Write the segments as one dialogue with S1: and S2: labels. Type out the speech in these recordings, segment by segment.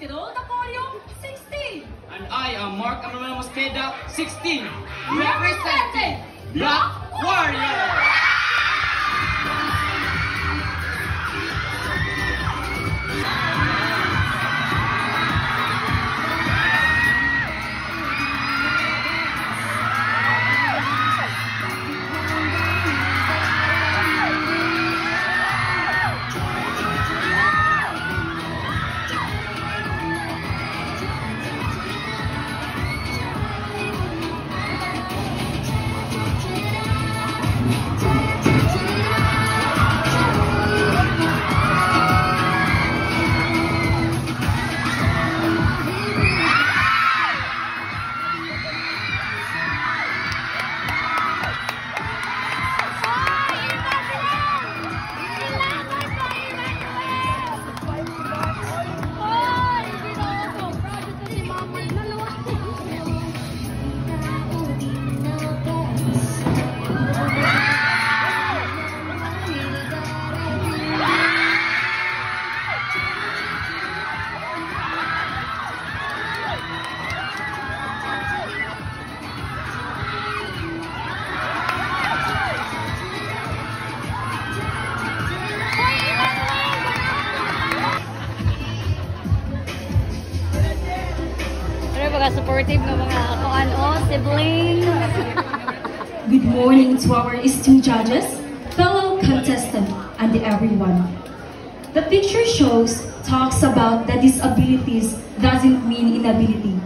S1: Tirol Napoleon, 16.
S2: And I am Mark Emmanuel Mosqueda, 16.
S1: Representing
S2: Black Warrior!
S1: Supportive ng mga siblings.
S3: Good morning to our esteemed judges, fellow contestants, and everyone. The picture talks about that disabilities doesn't mean inability.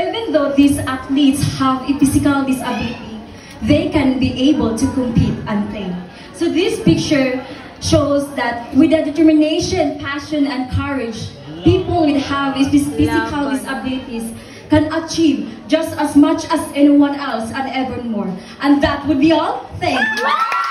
S3: Even though these athletes have a physical disability, they can be able to compete and play. So this picture shows that with the determination, passion, and courage, people with have physical disabilities can achieve just as much as anyone else and ever more. And that would be all. Thank you.